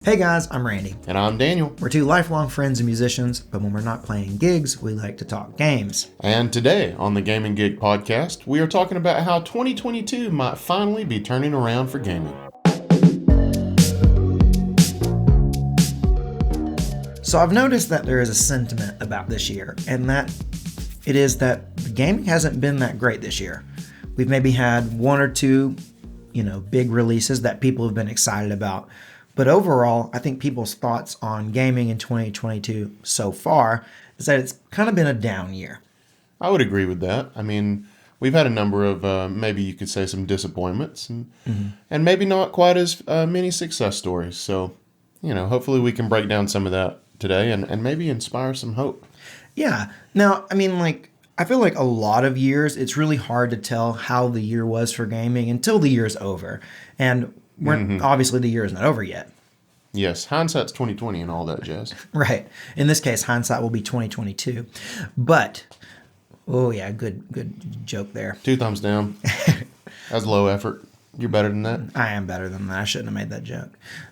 Hey guys, I'm Randy. And I'm Daniel. We're two lifelong friends and musicians, but when we're not playing gigs, we like to talk games. And today on the Gaming Gig podcast, we are talking about how 2022 might finally be turning around for gaming. So I've noticed that there is a sentiment about this year, and that it is that the gaming hasn't been that great this year. We've maybe had one or two, big releases that people have been excited about. But overall, I think people's thoughts on gaming in 2022 so far is that it's kind of been a down year. I would agree with that. I mean, we've had a number of, maybe you could say some disappointments and maybe not quite as many success stories. So, hopefully we can break down some of that today and maybe inspire some hope. Yeah. Now, I feel like a lot of years, it's really hard to tell how the year was for gaming until the year's over. And obviously the year is not over yet. Yes, hindsight's 2020 and all that jazz. Right. In this case, hindsight will be 2022. But, oh yeah, good joke there. 2 thumbs down. That's low effort. You're better than that. I am better than that. I shouldn't have made that joke.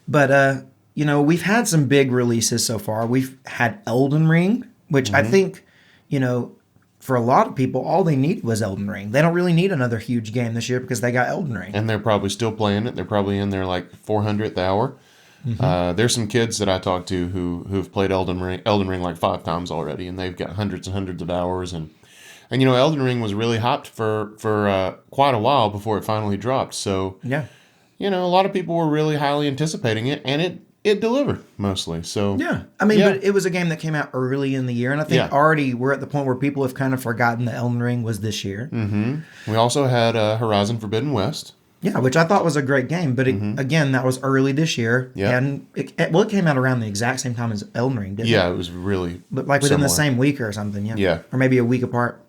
But, we've had some big releases so far. We've had Elden Ring, which I think, for a lot of people, all they need was Elden Ring. They don't really need another huge game this year because they got Elden Ring. And they're probably still playing it. They're probably in their 400th hour. There's some kids that I talked to who've played Elden Ring like 5 times already, and they've got hundreds and hundreds of hours. And Elden Ring was really hyped for quite a while before it finally dropped. So yeah, a lot of people were really highly anticipating it, and it delivered mostly. So yeah, but it was a game that came out early in the year, and I think already we're at the point where people have kind of forgotten that Elden Ring was this year. We also had Horizon Forbidden West. Yeah, which I thought was a great game, but again, that was early this year, and it came out around the exact same time as Elden Ring, didn't it? Yeah, it was really within similar. the same week or something, Yeah. Or maybe a week apart.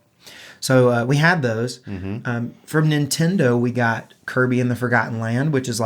So we had those. From Nintendo, we got Kirby and the Forgotten Land, which is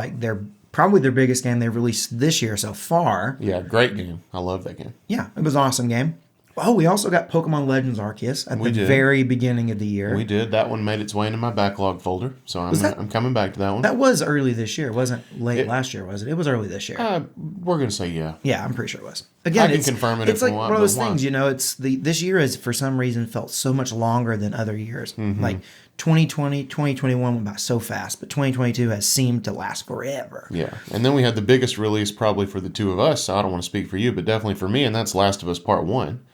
probably their biggest game they've released this year so far. Yeah, great game. I love that game. Yeah, it was an awesome game. Oh, we also got Pokemon Legends Arceus at the very beginning of the year. We did. That one made its way into my backlog folder, so I'm coming back to that one. That was early this year. It wasn't late last year, was it? It was early this year. We're going to say yeah. Yeah, I'm pretty sure it was. Again, I can confirm it it's if like you want. One of those things, it's this year has for some reason felt so much longer than other years. Like 2020, 2021 went by so fast, but 2022 has seemed to last forever. Yeah, and then we had the biggest release probably for the two of us, so I don't want to speak for you, but definitely for me, and that's Last of Us Part 1.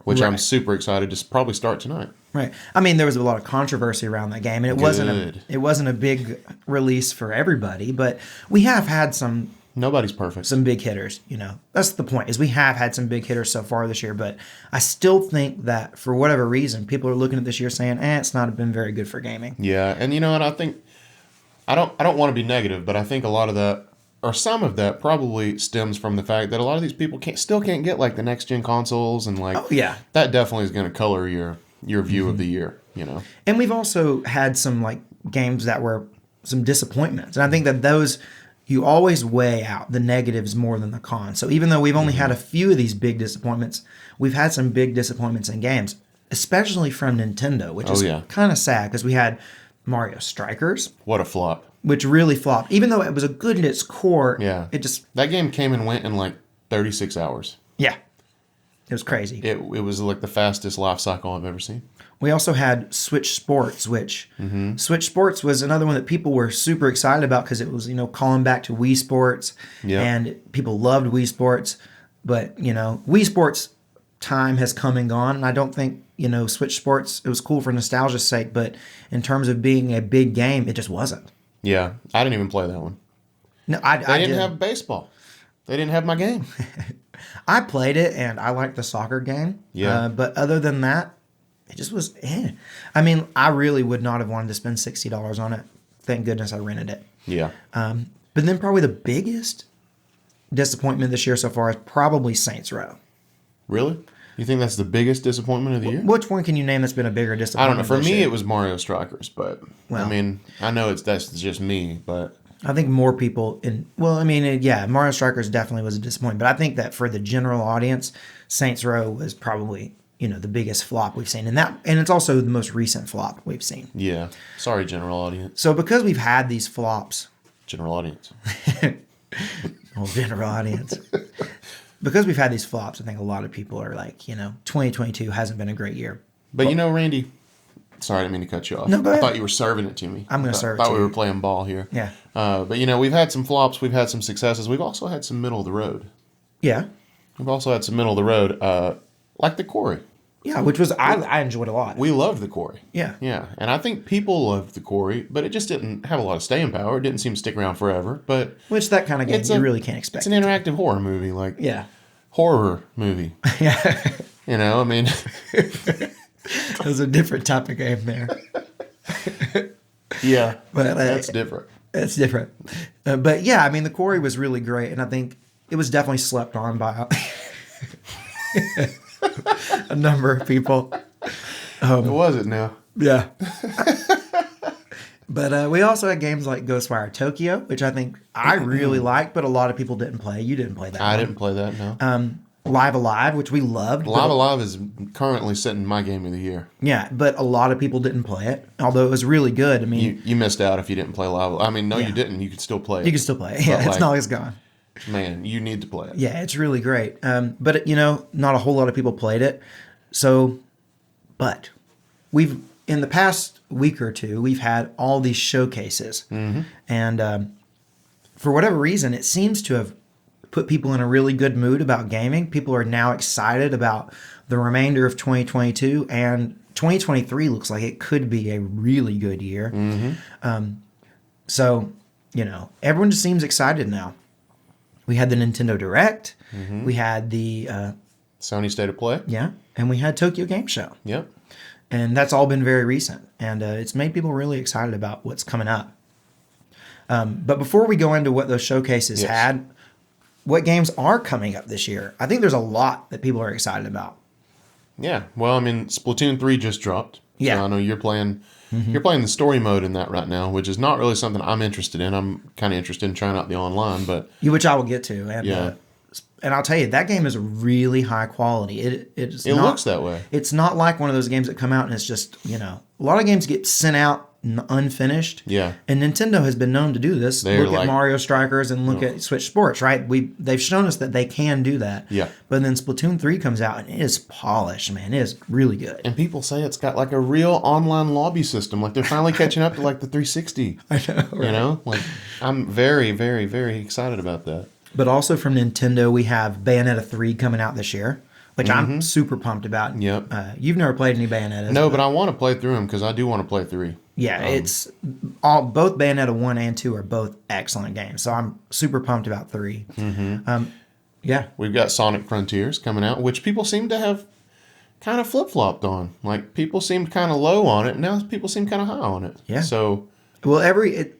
Which I'm super excited to probably start tonight. Right. There was a lot of controversy around that game, and it wasn't a big release for everybody, but we have had some. Nobody's perfect. Some big hitters, That's the point, is we have had some big hitters so far this year, but I still think that for whatever reason, people are looking at this year saying, it's not been very good for gaming. Yeah, and I think I don't want to be negative, but I think a lot of that, or some of that, probably stems from the fact that a lot of these people still can't get the next gen consoles, and that definitely is going to color your view of the year, And we've also had some games that were some disappointments, and I think that those you always weigh out the negatives more than the cons. So even though we've only had a few of these big disappointments, we've had some big disappointments in games, especially from Nintendo, which is kind of sad because we had Mario Strikers. What a flop. Which really flopped. Even though it was a good at its core, that game came and went in 36 hours. Yeah. It was crazy. It was the fastest life cycle I've ever seen. We also had Switch Sports, which Switch Sports was another one that people were super excited about because it was, calling back to Wii Sports. Yeah. And people loved Wii Sports. But, Wii Sports time has come and gone, and I don't think Switch Sports, it was cool for nostalgia's sake, but in terms of being a big game, it just wasn't. Yeah, I didn't even play that one. No, I didn't have baseball. They didn't have my game. I played it, and I liked the soccer game. Yeah. But other than that, it just was. I really would not have wanted to spend $60 on it. Thank goodness I rented it. Yeah. But then probably the biggest disappointment this year so far is probably Saints Row. Really? You think that's the biggest disappointment of the year? Which one can you name that's been a bigger disappointment? I don't know. For me, it was Mario Strikers, but I know that's just me, but I think more people Mario Strikers definitely was a disappointment, but I think that for the general audience, Saints Row was probably the biggest flop we've seen, and it's also the most recent flop we've seen. Yeah. Sorry, general audience. So because we've had these flops, general audience. whole general audience. Because we've had these flops, I think a lot of people are like, 2022 hasn't been a great year. But Randy, sorry, I didn't mean to cut you off. No, go I ahead. thought you were serving it to me. I'm going to serve it I to thought we you. were playing ball here. Yeah. But, we've had some flops. We've had some successes. We've also had some middle of the road. Yeah. We've also had some middle of the road, like the Quarry. Yeah, which was, I enjoyed a lot. We loved the Quarry. Yeah. Yeah. And I think people loved the Quarry, but it just didn't have a lot of staying power. It didn't seem to stick around forever. But Which that kind of game you really can't expect. It's an interactive horror movie. Like, Yeah. horror movie. Yeah. I mean... It was a different type of game there. Yeah. But that's different. It's different. But yeah, I mean, the Quarry was really great. And I think it was definitely slept on by a number of people. Was it now? Yeah. But we also had games like Ghostwire Tokyo, which I think I really liked, but a lot of people didn't play. You didn't play that I one. didn't play that, no. Live Alive, which we loved. Live Alive is currently sitting my game of the year. Yeah, but a lot of people didn't play it, although it was really good. I mean, You missed out if you didn't play Live Alive. I mean, no, you didn't. You could still play it. you can still play it. Yeah, it's not always gone. Man, you need to play it. Yeah, it's really great. But, not a whole lot of people played it. So, but we've, in the past week or two, we've had all these showcases. Mm-hmm. And for whatever reason, it seems to have put people in a really good mood about gaming. People are now excited about the remainder of 2022, and 2023 looks like it could be a really good year. Mm-hmm. So, everyone just seems excited now. We had the Nintendo Direct. Mm-hmm. We had the Sony State of Play. Yeah, and we had Tokyo Game Show. Yep. And that's all been very recent, and it's made people really excited about what's coming up. But before we go into what those showcases had, what games are coming up this year? I think there's a lot that people are excited about. Yeah. Well, I mean, Splatoon 3 just dropped. Yeah. So I know you're playing the story mode in that right now, which is not really something I'm interested in. I'm kind of interested in trying out the online, but which I will get to. And yeah. And I'll tell you, that game is really high quality. It looks that way. It's not like one of those games that come out and it's just, a lot of games get sent out unfinished. Yeah. And Nintendo has been known to do this. They're look at Mario Strikers and look at Switch Sports, right? They've shown us that they can do that. Yeah. But then Splatoon 3 comes out and it is polished, man. It is really good. And people say it's got like a real online lobby system. Like they're finally catching up to like the 360. I know, right? Like I'm very, very, very excited about that. But also from Nintendo, we have Bayonetta 3 coming out this year, which I'm super pumped about. Yep. You've never played any Bayonettas. No, but I want to play through them because I do want to play 3. Yeah, it's both Bayonetta 1 and 2 are both excellent games. So I'm super pumped about 3. Mm-hmm. Yeah. We've got Sonic Frontiers coming out, which people seem to have kind of flip-flopped on. Like people seemed kind of low on it, and now people seem kind of high on it. Yeah. So, well,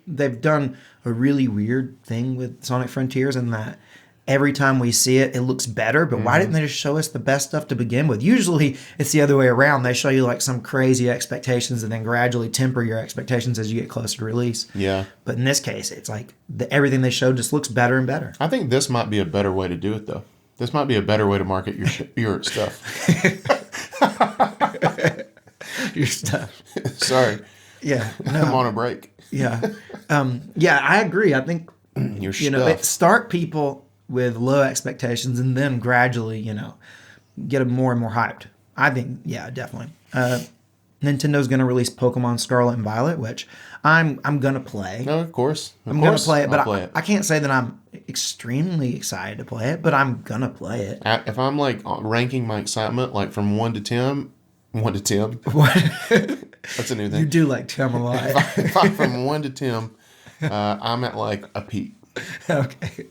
they've done a really weird thing with Sonic Frontiers in that every time we see it, it looks better. But why didn't they just show us the best stuff to begin with? Usually it's the other way around. They show you like some crazy expectations and then gradually temper your expectations as you get closer to release. yeah. But in this case, it's like everything they showed just looks better and better. I think this might be a better way to do it, though. This might be a better way to market your stuff. Your stuff. Sorry. Yeah. No. I'm on a break. Yeah. Yeah, I agree. I think, Your stuff. start people with low expectations and then gradually, get them more and more hyped. I think, yeah, definitely. Nintendo's going to release Pokemon Scarlet and Violet, which I'm going to play. No, of course. I'm going to play it, but play it. I can't say that I'm extremely excited to play it, but I'm going to play it. If I'm like ranking my excitement, like from 1 to 10, 1 to 10. What? That's a new thing. You do like Tim a lot. If I'm from 1 to 10, I'm at like a Pete. Okay.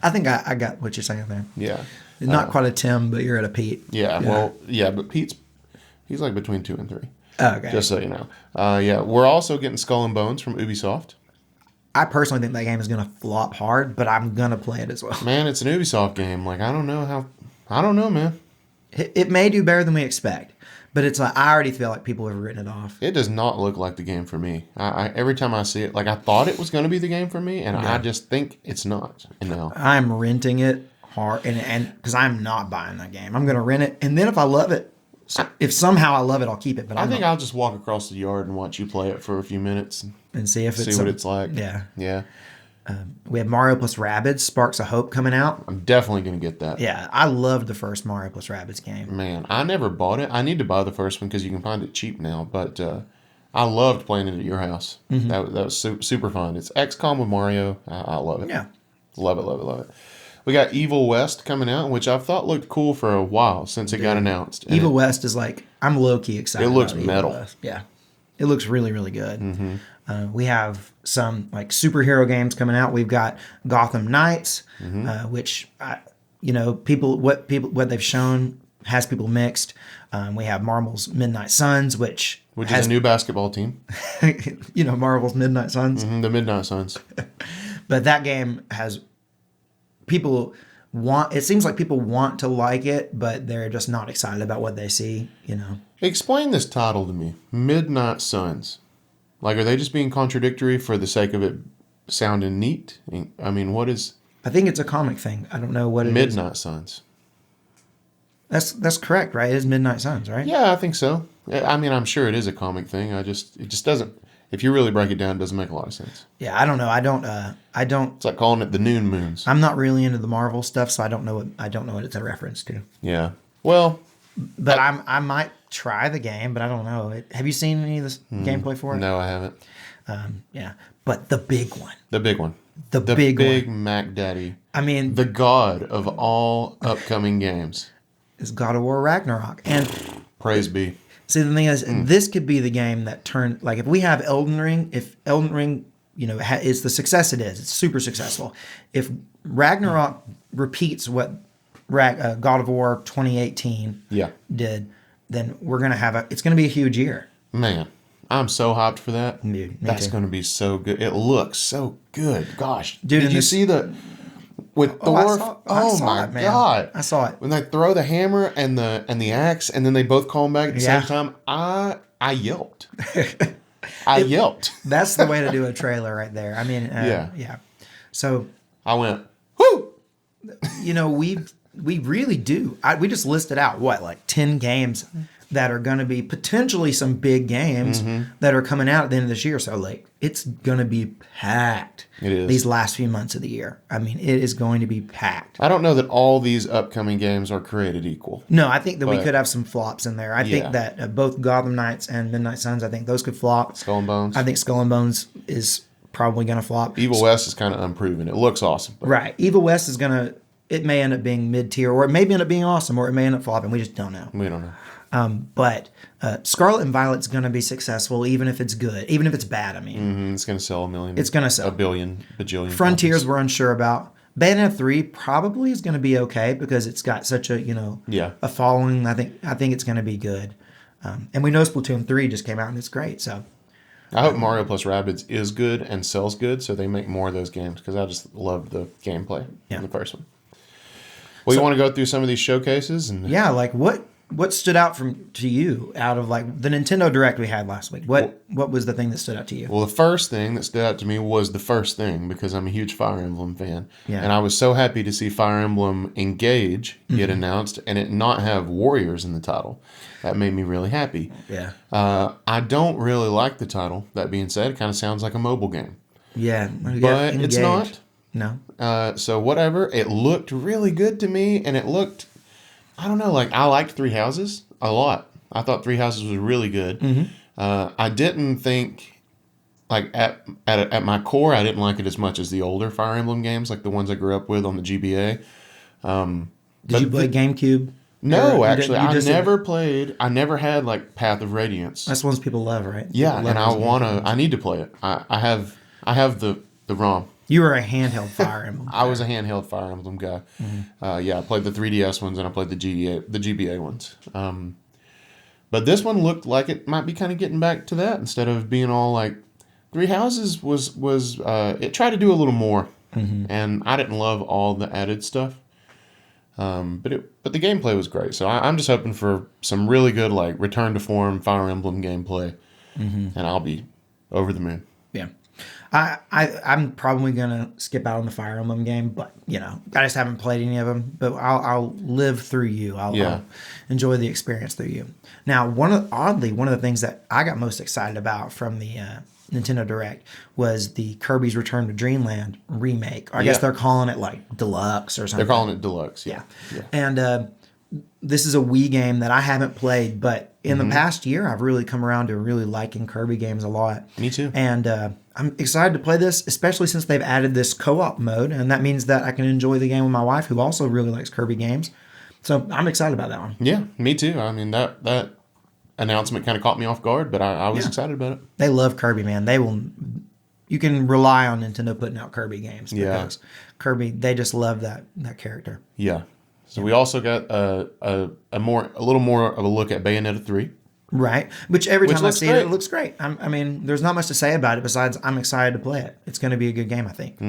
I think I got what you're saying there. Yeah. Not quite a Tim, but you're at a Pete. Yeah. Well, yeah, but he's like between 2 and 3. Okay. Just so you know. Yeah, we're also getting Skull and Bones from Ubisoft. I personally think that game is going to flop hard, but I'm going to play it as well. Man, it's an Ubisoft game. Like, I don't know, man. It may do better than we expect, but it's like I already feel like people have written it off. It does not look like the game for me. I every time I see it, like I thought it was going to be the game for me, and I just think it's not. No. I'm renting it hard, and because I'm not buying that game. I'm going to rent it, and then if I love it, if somehow I love it, I'll keep it. But I think I'll just walk across the yard and watch you play it for a few minutes and see if it's what it's like. Yeah. Yeah. We have Mario plus Rabbids Sparks of Hope coming out. I'm definitely going to get that. Yeah, I loved the first Mario plus Rabbids game. Man, I never bought it. I need to buy the first one because you can find it cheap now. But I loved playing it at your house. That was super fun. It's XCOM with Mario. I love it. Yeah. Love it, love it, love it. We got Evil West coming out, which I've thought looked cool for a while since it got announced. And Evil West is like, I'm low-key excited. It looks about metal. Evil West. Yeah. It looks really, really good. We have some like superhero games coming out. We've got Gotham Knights, which what they've shown has people mixed. We have Marvel's Midnight Suns, which is a new basketball team. Marvel's Midnight Suns. The Midnight Suns. But that game has people want. It seems like people want to like it, but they're just not excited about what they see. Explain this title to me. Midnight Suns. Like, are they just being contradictory for the sake of it sounding neat? I mean, what is... I think it's a comic thing. I don't know what it is. Midnight Suns. That's correct, right? It is Midnight Suns, right? Yeah, I think so. I mean, I'm sure it is a comic thing. It just doesn't... If you really break it down, it doesn't make a lot of sense. Yeah, I don't know. I don't... It's like calling it the Noon Moons. I'm not really into the Marvel stuff, so I don't know what it's a reference to. Yeah. Well... But I might try the game, but I don't know. Have you seen any of this gameplay for it? No, I haven't. Yeah. But the big one. The big one. The big one. Mac Daddy. I mean... The god of all upcoming games. Is God of War Ragnarok. And... Praise be. See, the thing is, this could be the game that turned... Like, if we have Elden Ring, is the success it is, it's super successful. If Ragnarok repeats what God of War 2018 did, then we're going to have it's going to be a huge year. Man, I'm so hyped for that. Dude, that's going to be so good. It looks so good. Gosh. Dude, did you see with Thor? Oh my God. I saw it. When they throw the hammer and the axe and then they both call them back at the same time, I yelped. I yelped. That's the way to do a trailer right there. I mean, yeah. So I went, whoo! We really do. We just listed out, like 10 games that are going to be potentially some big games that are coming out at the end of this year. So, like, it's going to be packed. It is. These last few months of the year. I mean, it is going to be packed. I don't know that all these upcoming games are created equal. No, I think that we could have some flops in there. I think that both Gotham Knights and Midnight Suns, I think those could flop. Skull and Bones. I think Skull and Bones is probably going to flop. Evil West is kind of unproven. It looks awesome. Right. Evil West is going to... It may end up being mid-tier, or it may end up being awesome, or it may end up flopping. We just don't know. We don't know. But Scarlet and Violet's going to be successful, even if it's good, even if it's bad. I mean, it's going to sell a million. It's going to sell a billion, bajillion. Frontiers copies. We're unsure about. Bayonetta 3 probably is going to be okay because it's got such a a following. I think it's going to be good. And we know Splatoon 3 just came out and it's great. So I hope Mario plus Rabbids is good and sells good, so they make more of those games because I just loved the gameplay in the first one. Well, you want to go through some of these showcases? Like what stood out to you out of like the Nintendo Direct we had last week? What was the thing that stood out to you? Well, the first thing that stood out to me was the first thing because I'm a huge Fire Emblem fan. Yeah. And I was so happy to see Fire Emblem Engage get announced and it not have Warriors in the title. That made me really happy. Yeah. I don't really like the title. That being said, it kind of sounds like a mobile game. Yeah. But it's not. No. So whatever. It looked really good to me, and it looked, I don't know, like I liked Three Houses a lot. I thought Three Houses was really good. I didn't think, like at my core, I didn't like it as much as the older Fire Emblem games, like the ones I grew up with on the GBA. Did you play GameCube? No, actually, I never played. I never had like Path of Radiance. That's the ones people love, right? Yeah, and I need to play it. I have the ROM. You were a handheld Fire Emblem. I was a handheld Fire Emblem guy. I played the 3DS ones and I played the GBA ones. But this one looked like it might be kind of getting back to that instead of being all like Three Houses was it tried to do a little more, and I didn't love all the added stuff. But the gameplay was great. So I'm just hoping for some really good like return to form Fire Emblem gameplay, and I'll be over the moon. Yeah. I'm probably gonna skip out on the Fire Emblem game, but I just haven't played any of them. But I'll live through you. I'll enjoy the experience through you. Now, one of the things that I got most excited about from the Nintendo Direct was the Kirby's Return to Dreamland remake. I guess Yeah. they're calling it like Deluxe or something. They're calling it Deluxe. Yeah. And this is a Wii game that I haven't played, but in Mm-hmm. the past year, I've really come around to really liking Kirby games a lot. Me too. And I'm excited to play this, especially since they've added this co-op mode, and that means that I can enjoy the game with my wife, who also really likes Kirby games. So I'm excited about that one. Yeah, me too. I mean, that announcement kind of caught me off guard, but I was excited about it. They love Kirby, man. They will. You can rely on Nintendo putting out Kirby games because Kirby, they just love that character. Yeah. So we also got a little more of a look at Bayonetta 3. Right. Which every time I looks see great. it looks great. I mean, there's not much to say about it besides I'm excited to play it. It's going to be a good game, I think.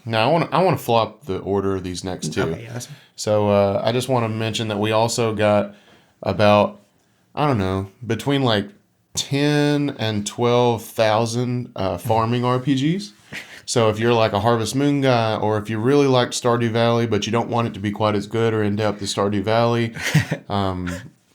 Now I want to flop the order of these next two. Okay, yeah, So I just want to mention that we also got about, I don't know, between like 10 and 12,000 farming RPGs. So if you're like a Harvest Moon guy, or if you really like Stardew Valley, but you don't want it to be quite as good or in depth as Stardew Valley,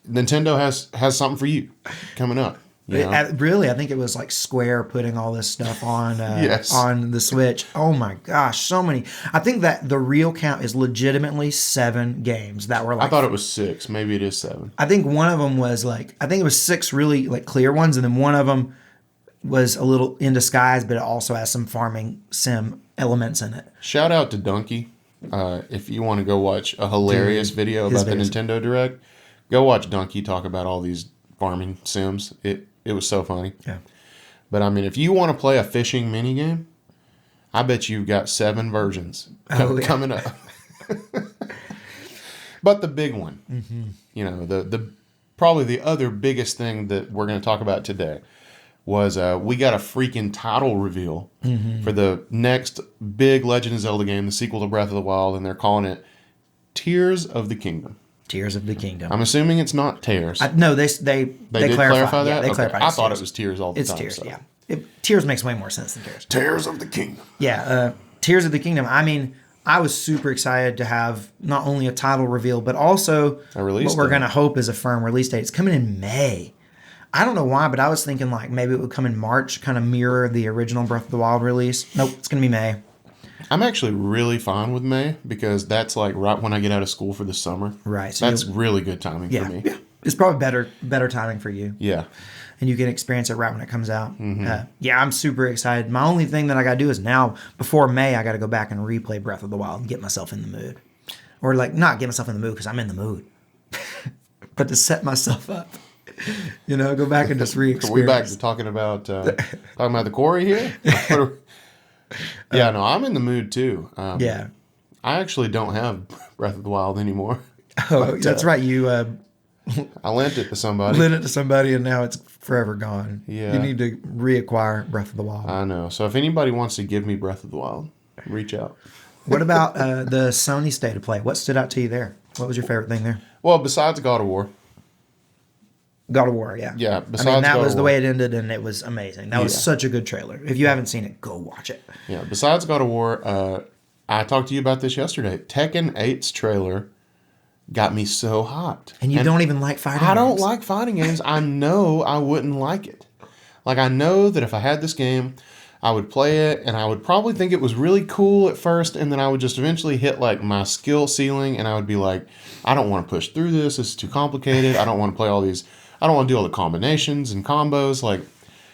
Nintendo has something for you coming up. You know? Really, I think it was like Square putting all this stuff on Yes. on the Switch. Oh my gosh, so many. I think that the real count is legitimately 7 games that were like. I thought it was 6. Maybe it is 7. I think one of them was like. I think it was 6 really like clear ones, and then one of them was a little in disguise, but it also has some farming sim elements in it. Shout out to Donkey. If you want to go watch a hilarious video about the Nintendo Direct, go watch Donkey talk about all these farming sims. It was so funny. Yeah. But I mean, if you want to play a fishing minigame, I bet you've got 7 versions coming up. But the big one, you know, the probably the other biggest thing that we're going to talk about today was we got a freaking title reveal for the next big Legend of Zelda game, the sequel to Breath of the Wild, and they're calling it Tears of the Kingdom. Tears of the Kingdom. I'm assuming it's not Tears. No, they did clarify clarify Yeah, that? they Okay. clarified. I It's thought Tears. it was Tears all the It's time. Tears, so. yeah. Tears makes way more sense than Tears. Tears of the Kingdom. Yeah, Tears of the Kingdom. I mean, I was super excited to have not only a title reveal, but also A release what we're date. going to hope is a firm release date. It's coming in May. I don't know why, but I was thinking like maybe it would come in March, kind of mirror the original Breath of the Wild release. Nope, it's going to be May. I'm actually really fine with May because that's like right when I get out of school for the summer. Right. So That's really good timing for me. Yeah. It's probably better timing for you. Yeah. And you can experience it right when it comes out. Yeah, I'm super excited. My only thing that I got to do is now, before May, I got to go back and replay Breath of the Wild and get myself in the mood. Or like, not get myself in the mood because I'm in the mood. But to set myself up. You know, go back and just Are we re-experience. back to talking about the quarry here? Yeah, no, I'm in the mood too. Yeah. I actually don't have Breath of the Wild anymore. Oh, that's right. You I lent it to somebody. lent it to somebody and now it's forever gone. Yeah. You need to reacquire Breath of the Wild. I know. So if anybody wants to give me Breath of the Wild, reach out. What about the Sony State of Play? What stood out to you there? What was your favorite thing there? Well, besides God of War. God of War, yeah. Yeah, I besides mean, that God was of the War. way it ended, and it was amazing. That was Yeah. such a good trailer. If you haven't seen it, go watch it. Yeah, besides God of War, I talked to you about this yesterday. Tekken 8's trailer got me so hot. And you don't even like fighting I don't games. like fighting games. I know I wouldn't like it. Like, I know that if I had this game, I would play it, and I would probably think it was really cool at first, and then I would just eventually hit, like, my skill ceiling, and I would be like, I don't want to push through this. This is too complicated. I don't want to play all these... I don't want to do all the combinations and combos, like...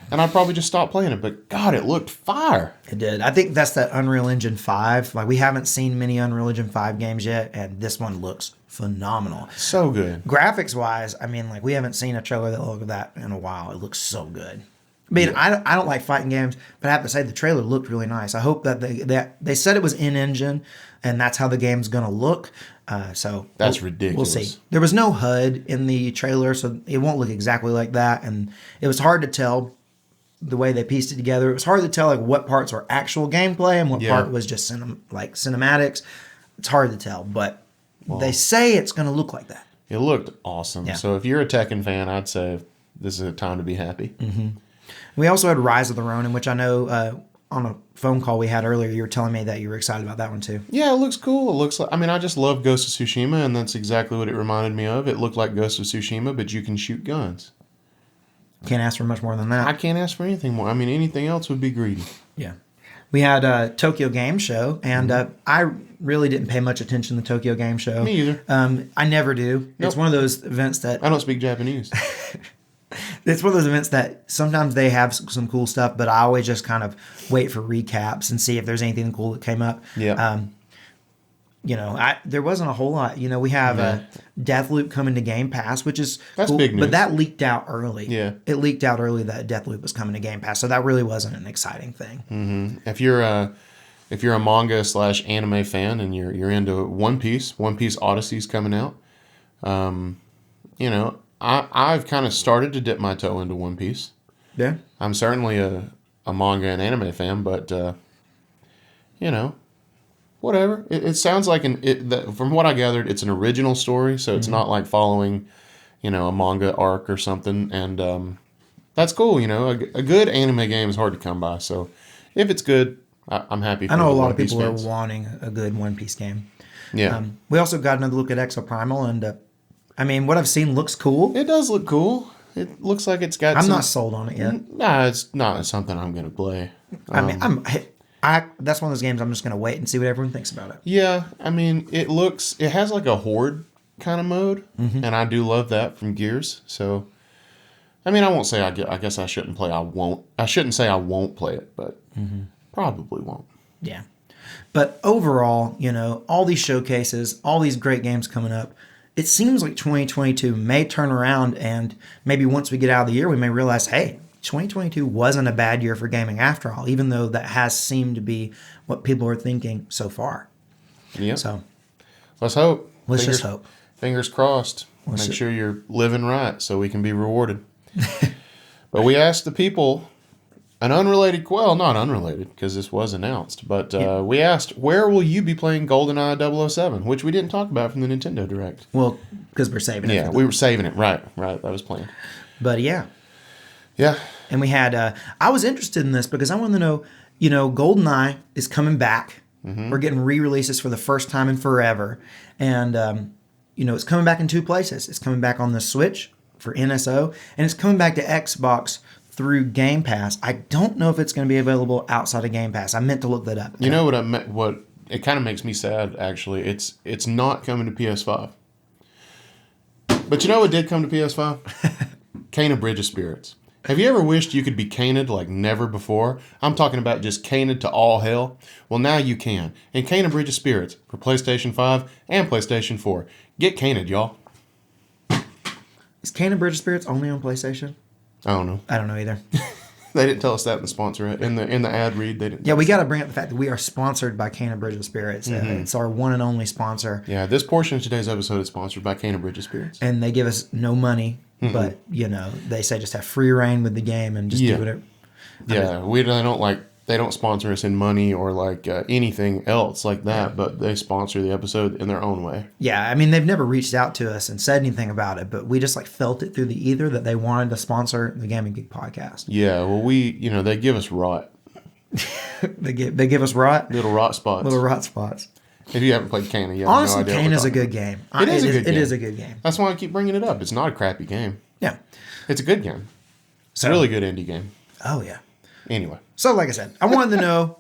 And I'd probably just stop playing it, but God, it looked fire. It did. I think that's that Unreal Engine 5. Like, we haven't seen many Unreal Engine 5 games yet, and this one looks phenomenal. So good. Graphics-wise, I mean, like, we haven't seen a trailer that looked like that in a while. It looks so good. I mean, I don't like fighting games, but I have to say the trailer looked really nice. I hope that they said it was in-engine, and that's how the game's going to look. So That's we'll ridiculous. see. There was no HUD in the trailer, so it won't look exactly like that, and it was hard to tell the way they pieced it together. It was hard to tell like what parts were actual gameplay and what part was just cinematics. It's hard to tell, but they say it's going to look like that. It looked awesome. Yeah. So if you're a Tekken fan, I'd say this is a time to be happy. We also had Rise of the Ronin, which I know on a phone call we had earlier, you were telling me that you were excited about that one too. Yeah, it looks cool. It looks like, I mean, I just love Ghost of Tsushima, and that's exactly what it reminded me of. It looked like Ghost of Tsushima, but you can shoot guns. Can't ask for much more than I that. can't ask for anything more. I mean, anything else would be greedy. Yeah. We had Tokyo Game Show, and I really didn't pay much attention to the Tokyo Game Show. Me either. I never do. Nope. It's one of those events that I don't speak Japanese. it's one of those events that sometimes they have some cool stuff, but I always just kind of wait for recaps and see if there's anything cool that came up. Yeah. There wasn't a whole lot. We have Deathloop coming to Game Pass, which is That's cool, big news. but that leaked out early. Yeah. It leaked out early that Deathloop was coming to Game Pass, so that really wasn't an exciting thing. Mm-hmm. If you're a manga / anime fan and you're into One Piece Odyssey's coming out. I've kind of started to dip my toe into One Piece. Yeah. I'm certainly a manga and anime fan, but whatever. It sounds like from what I gathered, it's an original story, so it's not like following, a manga arc or something, and that's cool. A good anime game is hard to come by, so if it's good, I'm happy. I know a lot of people are wanting a good One Piece game. Yeah. We also got another look at Exoprimal, and what I've seen looks cool. It does look cool. It looks like it's got. I'm not sold on it yet. Nah, it's not something I'm gonna play. That's one of those games I'm just going to wait and see what everyone thinks about it. Yeah, I mean, it has like a horde kind of mode, and I do love that from Gears. So, I mean, I won't say I guess I shouldn't play. I shouldn't say I won't play it, but probably won't. Yeah. But overall, all these showcases, all these great games coming up, it seems like 2022 may turn around, and maybe once we get out of the year, we may realize, hey, 2022 wasn't a bad year for gaming after all, even though that has seemed to be what people are thinking so far. Yeah. So let's hope. Let's just hope. Fingers crossed. Make sure you're living right so we can be rewarded. But we asked the people not unrelated because this was announced, but we asked, where will you be playing GoldenEye 007, which we didn't talk about from the Nintendo Direct. Well, because we're saving it. Yeah, we were saving it. Right. That was planned. But yeah. Yeah. And we had, I was interested in this because I wanted to know, GoldenEye is coming back. We're getting re-releases for the first time in forever. And, it's coming back in two places. It's coming back on the Switch for NSO, and it's coming back to Xbox through Game Pass. I don't know if it's going to be available outside of Game Pass. I meant to look that up. You know what I meant? What it kind of makes me sad, actually. It's not coming to PS5. But you know what did come to PS5? Kena Bridge of Spirits. Have you ever wished you could be caned like never before? I'm talking about just caned to all hell. Well, now you can. And Kena Bridge of Spirits for PlayStation 5 and PlayStation 4. Get caned, y'all. Is Kena Bridge of Spirits only on PlayStation? I don't know. I don't know either. They didn't tell us that in the sponsor in the ad read. They didn't. Yeah, we got to bring up the fact that we are sponsored by Kena Bridge of Spirits. It's our one and only sponsor. Yeah, this portion of today's episode is sponsored by Kena Bridge of Spirits, and they give us no money, but they say just have free reign with the game and just do whatever. Yeah, they don't sponsor us in money or anything else like that, but they sponsor the episode in their own way. Yeah, I mean, they've never reached out to us and said anything about it, but we just felt it through the ether that they wanted to sponsor the Gaming Geek podcast. Yeah, well, they give us rot. they give us rot? Little rot spots. Little rot spots. If you haven't played Kena, you have honestly, no idea. Kena is a good game. It is a good game. That's why I keep bringing it up. It's not a crappy game. Yeah. It's a good game. It's a really good indie game. Oh, yeah. Anyway. So, like I said, I wanted to know,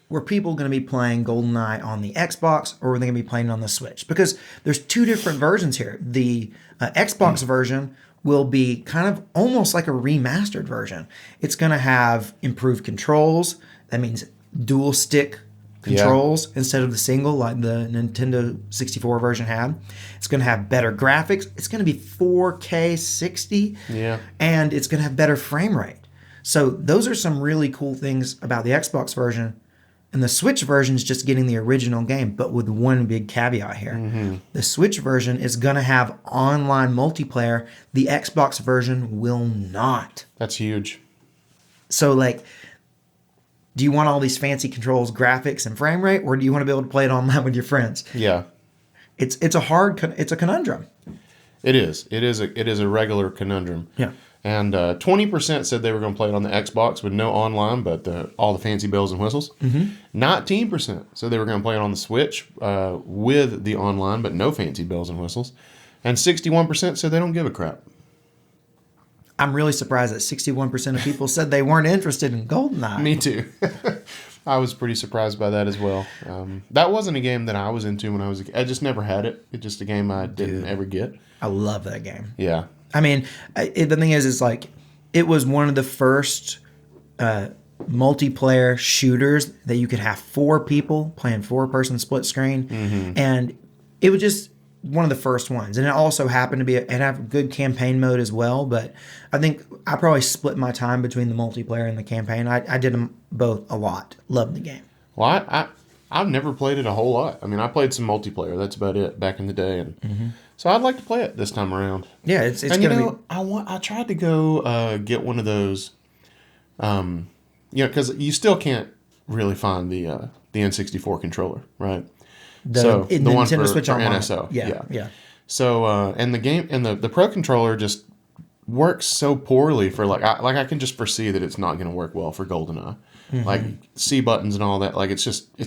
were people going to be playing GoldenEye on the Xbox or were they going to be playing on the Switch? Because there's two different versions here. The Xbox version will be kind of almost like a remastered version. It's going to have improved controls. That means dual stick controls instead of the single like the Nintendo 64 version had. It's going to have better graphics. It's going to be 4K 60. Yeah. And it's going to have better frame rate. So those are some really cool things about the Xbox version. And the Switch version is just getting the original game, but with one big caveat here. The Switch version is going to have online multiplayer. The Xbox version will not. That's huge. So, do you want all these fancy controls, graphics, and frame rate, or do you want to be able to play it online with your friends? Yeah. It's a conundrum. It is. It is a regular conundrum. Yeah. And 20% said they were going to play it on the Xbox with no online, but all the fancy bells and whistles. 19% said they were going to play it on the Switch with the online, but no fancy bells and whistles. And 61% said they don't give a crap. I'm really surprised that 61% of people said they weren't interested in GoldenEye. Me too. I was pretty surprised by that as well. That wasn't a game that I was into when I was a kid. I just never had it. It's just a game I didn't ever get. I love that game. Yeah. I mean, the thing is, it's like, it was one of the first multiplayer shooters that you could have 4 people playing 4-person split screen. And it was just one of the first ones. And it also happened to be, it had a good campaign mode as well. But I think I probably split my time between the multiplayer and the campaign. I did them both a lot. Loved the game. Well, I've never played it a whole lot. I mean, I played some multiplayer. That's about it back in the day. And so I'd like to play it this time around. Yeah, it's and gonna be. I tried to go get one of those. Because you still can't really find the N64 controller, right? The one Nintendo Switch for Online. NSO. Yeah. So and the game and the Pro controller just works so poorly for I can just foresee that it's not going to work well for GoldenEye. Like C buttons and all that. Like it's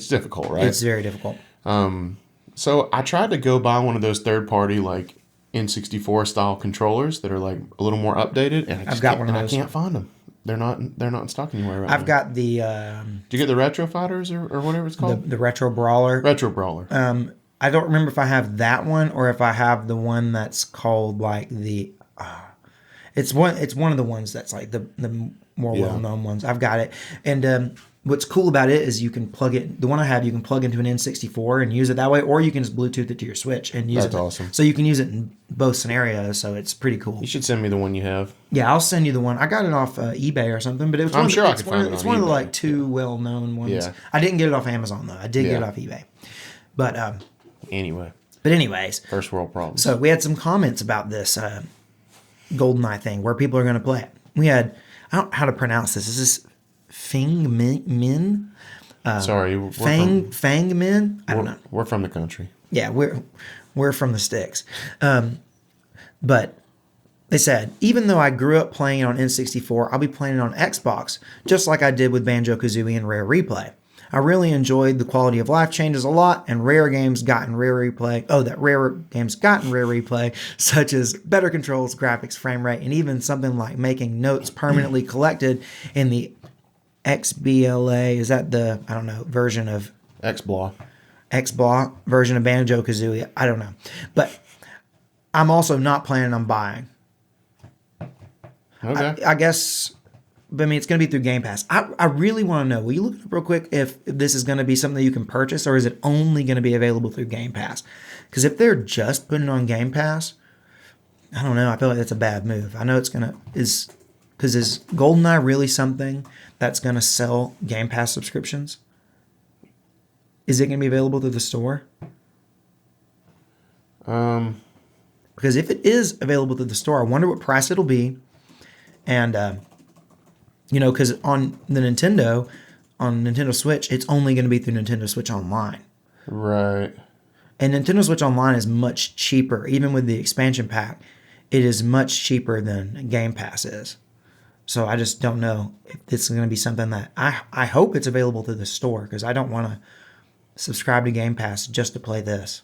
difficult, right? It's very difficult. So I tried to go buy one of those third party like N64 style controllers that are like a little more updated, and I've got one of those. I can't find them. They're not in stock anywhere right now. I've got the. Did you get the Retro Fighters or whatever it's called? The Retro Brawler. Retro Brawler. I don't remember if I have that one or if I have the one that's called like the. It's one of the ones that's like the more well known ones. I've got it, and what's cool about it is you can plug it. The one I have, you can plug into an N64 and use it that way, or you can just Bluetooth it to your Switch and use it. That's awesome. So you can use it in both scenarios. So it's pretty cool. You should send me the one you have. Yeah, I'll send you the one. I got it off eBay or something, but it was. I'm sure I could find it on It's one of the eBay. like 2 well-known ones. Yeah. I didn't get it off Amazon though. I did get it off eBay. But anyways, first world problems. so we had some comments about this GoldenEye thing where people are going to play it. We had, I don't know how to pronounce this. Is this Fang Min? Sorry, Fang Min? I don't know. We're from the country. Yeah, we're from the sticks. But they said, even though I grew up playing it on N64, I'll be playing it on Xbox, just like I did with Banjo-Kazooie and Rare Replay. I really enjoyed the quality of life changes a lot, and Rare games got in Rare Replay, such as better controls, graphics, frame rate, and even something like making notes permanently collected in the XBLA, is that the, I don't know, version of... XBLA version of Banjo-Kazooie, I don't know. But I'm also not planning on buying. Okay. I guess... But I mean, it's going to be through Game Pass. I really want to know. Will you look up real quick if this is going to be something that you can purchase, or is it only going to be available through Game Pass? Because if they're just putting it on Game Pass, I don't know. I feel like that's a bad move. I know it's going to... Is GoldenEye really something that's going to sell Game Pass subscriptions? Is it going to be available through the store? Because if it is available through the store, I wonder what price it'll be. And... because on the Nintendo Switch, it's only going to be through Nintendo Switch Online. Right. And Nintendo Switch Online is much cheaper. Even with the expansion pack, it is much cheaper than Game Pass is. So I just don't know if this is going to be something that... I hope it's available through the store, because I don't want to subscribe to Game Pass just to play this.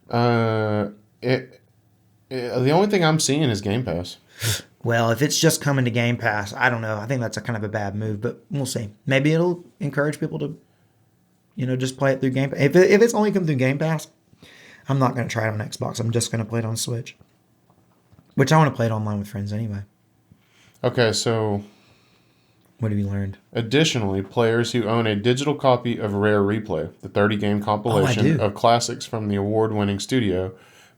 The only thing I'm seeing is Game Pass. Well, if it's just coming to Game Pass, I don't know. I think that's a kind of a bad move, but we'll see. Maybe it'll encourage people to, just play it through Game Pass. If it's only come through Game Pass, I'm not going to try it on Xbox. I'm just going to play it on Switch, which I want to play it online with friends anyway. Okay, so... What have you learned? Additionally, players who own a digital copy of Rare Replay, the 30-game compilation of classics from the award-winning studio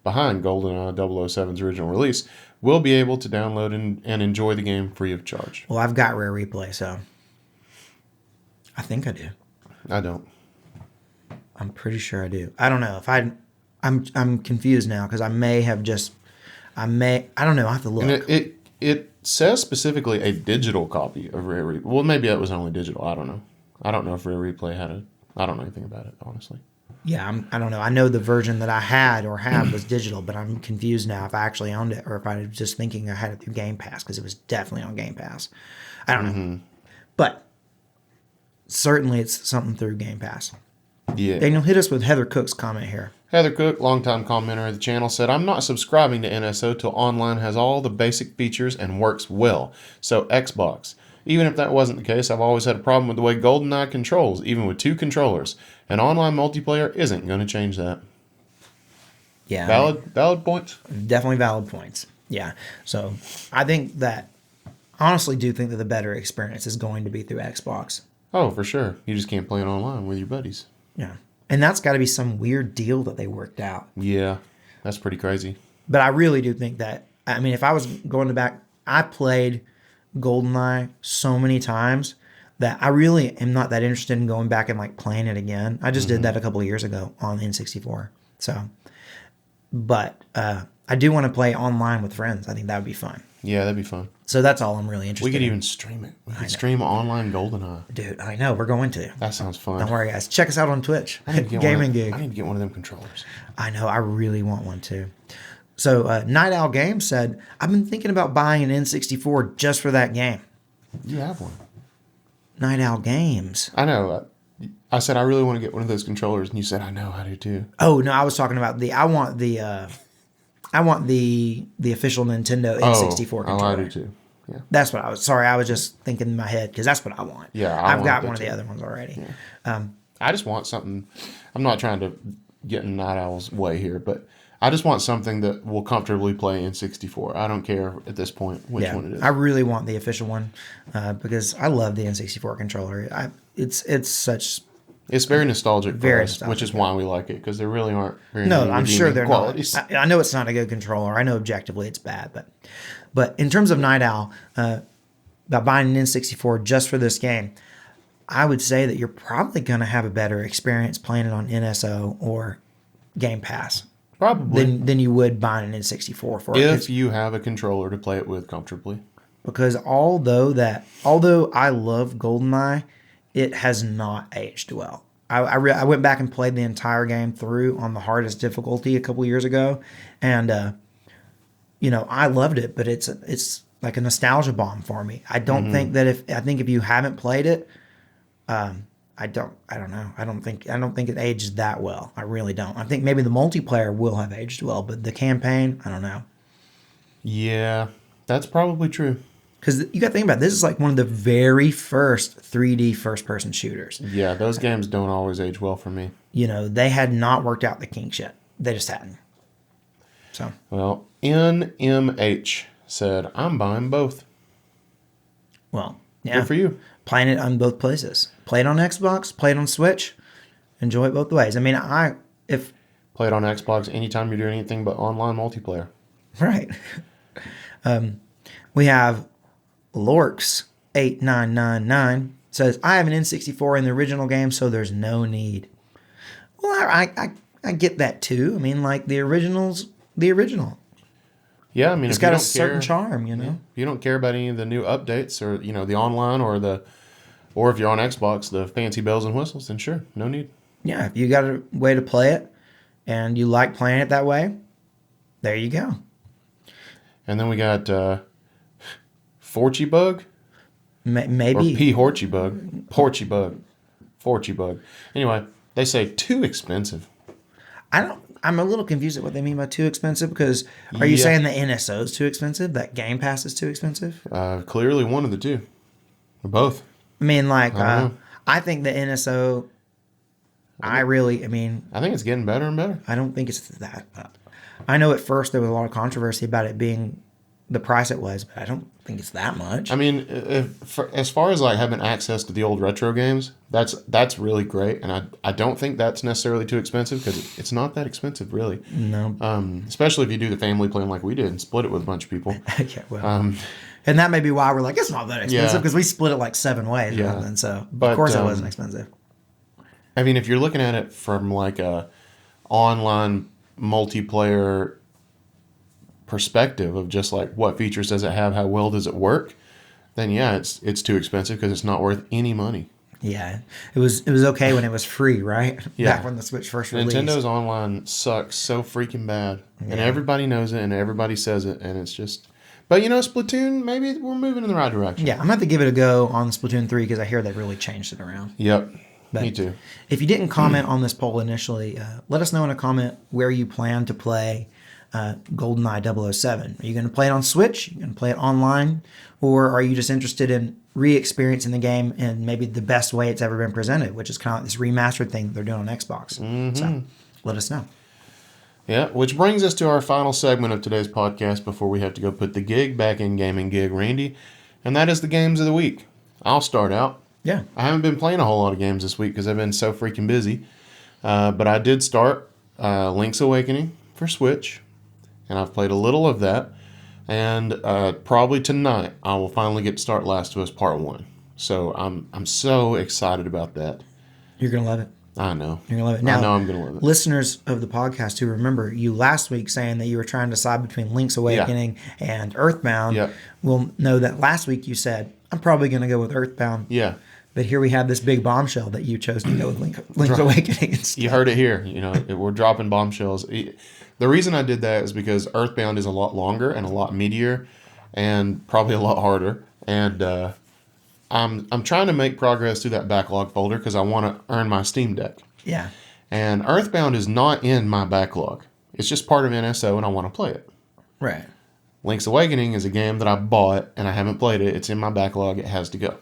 behind GoldenEye 007's original release, will be able to download and enjoy the game free of charge. Well, I've got Rare Replay, so I think I do. I don't. I'm pretty sure I do. I don't know if I'm confused now because I don't know. I have to look. And it says specifically a digital copy of Rare Replay. Well, maybe that was only digital. I don't know. I don't know if Rare Replay I don't know anything about it, honestly. Yeah, I don't know. I know the version that I had or have was digital, but I'm confused now if I actually owned it or if I was just thinking I had it through Game Pass, because it was definitely on Game Pass. I don't know. But certainly it's something through Game Pass. Yeah. Daniel, hit us with Heather Cook's comment here. Heather Cook, longtime commenter of the channel, said, I'm not subscribing to NSO till online has all the basic features and works well. So Xbox. Even if that wasn't the case, I've always had a problem with the way GoldenEye controls, even with 2 controllers. And online multiplayer isn't going to change that. Yeah. Valid points? Definitely valid points. Yeah. So I think that, honestly do think that the better experience is going to be through Xbox. Oh, for sure. You just can't play it online with your buddies. Yeah. And that's got to be some weird deal that they worked out. Yeah. That's pretty crazy. But I really do think that, I mean, if I was going back, I played GoldenEye so many times that I really am not that interested in going back and like playing it again. I just did that a couple of years ago on N64. So, but I do want to play online with friends. I think that would be fun. Yeah, that'd be fun. So that's all I'm really interested in. We could even stream it. We could stream online GoldenEye. Dude, I know. We're going to. That sounds fun. Don't worry, guys. Check us out on Twitch. Gaming Gig. I need to get one of them controllers. I know. I really want one too. So Night Owl Games said, I've been thinking about buying an N64 just for that game. You have one. Night Owl Games. I know. I said I really want to get one of those controllers, and you said I know I do too. Oh no, I was talking about I want the official Nintendo N64 controller. Oh, I do too. Yeah. That's what I was. Sorry, I was just thinking in my head because that's what I want. Yeah, I've got one of the other ones already. Yeah. I just want something. I'm not trying to get in Night Owl's way here, but I just want something that will comfortably play in 64. I don't care at this point which one it is. I really want the official one because I love the N64 controller. It's very nostalgic for us, which is why we like it, because there really aren't very no, many I'm sure they're qualities. not. I know it's not a good controller. I know objectively it's bad, but in terms of Night Owl, about buying an N64 just for this game, I would say that you're probably going to have a better experience playing it on NSO or Game Pass. Probably. Than you would buying an N64 for it. If you have a controller to play it with comfortably. Because although I love GoldenEye, it has not aged well. I went back and played the entire game through on the hardest difficulty a couple years ago, and I loved it. But it's like a nostalgia bomb for me. I don't think that if you haven't played it, I don't know. I don't think it aged that well. I really don't. I think maybe the multiplayer will have aged well, but the campaign, I don't know. Yeah, that's probably true. Because you got to think about it, this is like one of the very first 3D first-person shooters. Yeah, those games don't always age well for me. They had not worked out the kinks yet. They just hadn't. So. Well, NMH said, I'm buying both. Well, yeah. Good for you. Playing it on both places. Play it on Xbox, play it on Switch. Enjoy it both ways. I mean, play it on Xbox anytime you're doing anything but online multiplayer. Right. We have Lorks8999 says, I have an N64 in the original game, so there's no need. Well, I get that too. I mean, like the original's the original. Yeah, I mean, it's got a certain charm, Yeah. If you don't care about any of the new updates or, the online or if you're on Xbox, the fancy bells and whistles, then sure, no need. Yeah, if you got a way to play it and you like playing it that way, there you go. And then we got Forchybug? Maybe. Or P. Horchybug. Forchybug. Anyway, they say too expensive. I'm a little confused at what they mean by too expensive, because are you saying the NSO is too expensive? That Game Pass is too expensive? Clearly one of the two. Or both. I mean, I think the NSO, I think it's getting better and better. I don't think it's that. I know at first there was a lot of controversy about it being the price it was, but I don't think it's that much. I mean, as far as like having access to the old retro games, that's really great, and I don't think that's necessarily too expensive, because it's not that expensive really. No. Especially if you do the family plan like we did and split it with a bunch of people. Yeah, well. And that may be why we're like, it's not that expensive, because we split it like 7 ways. Yeah. And so, of course it wasn't expensive. I mean, if you're looking at it from like a online multiplayer perspective of just like what features does it have, how well does it work, then yeah, it's too expensive because it's not worth any money. Yeah, it was okay when it was free, right? Yeah. Back when the Switch first released. Nintendo's online sucks so freaking bad, and everybody knows it and everybody says it, and it's just. But Splatoon, maybe we're moving in the right direction. Yeah, I'm going to have to give it a go on Splatoon 3, because I hear they've really changed it around. Yep. But Me too. if you didn't comment on this poll initially, let us know in a comment where you plan to play GoldenEye 007. Are you going to play it on Switch? Are you going to play it online? Or are you just interested in re-experiencing the game in maybe the best way it's ever been presented, which is kind of like this remastered thing that they're doing on Xbox? So let us know. Yeah, which brings us to our final segment of today's podcast before we have to go put the gig back in gaming gig, Randy, and that is the games of the week. I'll start out. Yeah. I haven't been playing a whole lot of games this week because I've been so freaking busy, but I did start Link's Awakening for Switch, and I've played a little of that, and probably tonight I will finally get to start Last of Us Part 1. So I'm so excited about that. You're going to love it. I know. You're gonna love it. Now, I know I'm going to love it. Listeners of the podcast who remember you last week saying that you were trying to decide between Link's Awakening and Earthbound will know that last week you said, I'm probably going to go with Earthbound. Yeah. But here we have this big bombshell that you chose to go with Link's Awakening instead. You heard it here. We're dropping bombshells. The reason I did that is because Earthbound is a lot longer and a lot meatier and probably a lot harder. And I'm trying to make progress through that backlog folder because I want to earn my Steam Deck. Yeah. And Earthbound is not in my backlog. It's just part of NSO and I want to play it. Right. Link's Awakening is a game that I bought and I haven't played it. It's in my backlog. It has to go.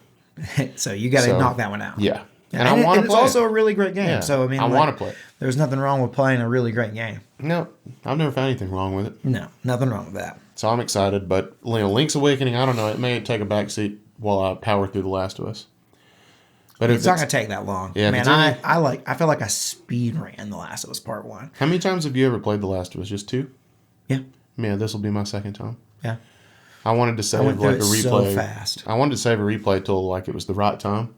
So you got to knock that one out. Yeah. And I want to play it. It's also a really great game. Yeah. So, I mean, I want to play it. There's nothing wrong with playing a really great game. No, I've never found anything wrong with it. No, nothing wrong with that. So I'm excited, but Link's Awakening, I don't know, it may take a backseat while I power through The Last of Us. But it's not going to take that long. Yeah, man, I feel like I speed ran The Last of Us Part 1. How many times have you ever played The Last of Us? Just 2? Yeah. Yeah, this will be my second time. Yeah. I wanted to save like a replay. So fast. I wanted to save a replay till like it was the right time.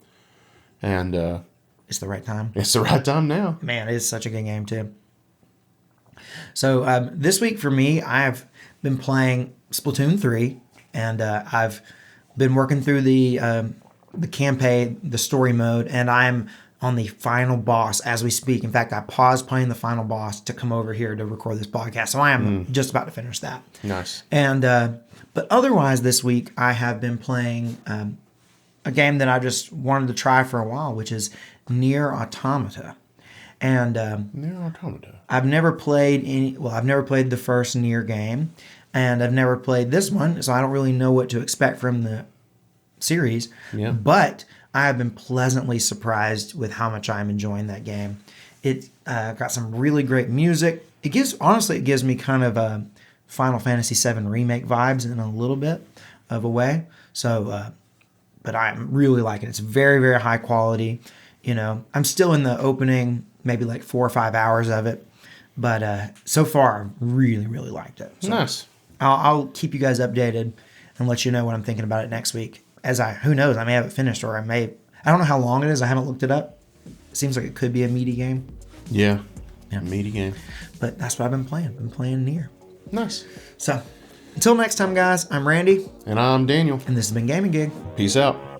And it's the right time. It's the right time now. Man, it is such a good game too. So this week for me, I've been playing Splatoon 3, and I've been working through the campaign, the story mode, and I'm on the final boss as we speak. In fact, I paused playing the final boss to come over here to record this podcast, so I am just about to finish that. Nice. And but otherwise, this week I have been playing a game that I just wanted to try for a while, which is Nier Automata. And Nier Automata. I've never played the first Nier game, and I've never played this one, so I don't really know what to expect from the series. Yeah. But I have been pleasantly surprised with how much I'm enjoying that game. It got some really great music. It gives me kind of a Final Fantasy VII Remake vibes in a little bit of a way. So, but I'm really liking it. It's very, very high quality. I'm still in the opening, maybe like 4 or 5 hours of it. But so far, I've really, really liked it. So nice. I'll keep you guys updated and let you know what I'm thinking about it next week. Who knows, I may have it finished, or I don't know how long it is. I haven't looked it up. It seems like it could be a meaty game. Yeah. Meaty game. But that's what I've been playing. I've been playing Nier. Nice. So, until next time, guys, I'm Randy. And I'm Daniel. And this has been Gaming Gig. Peace out.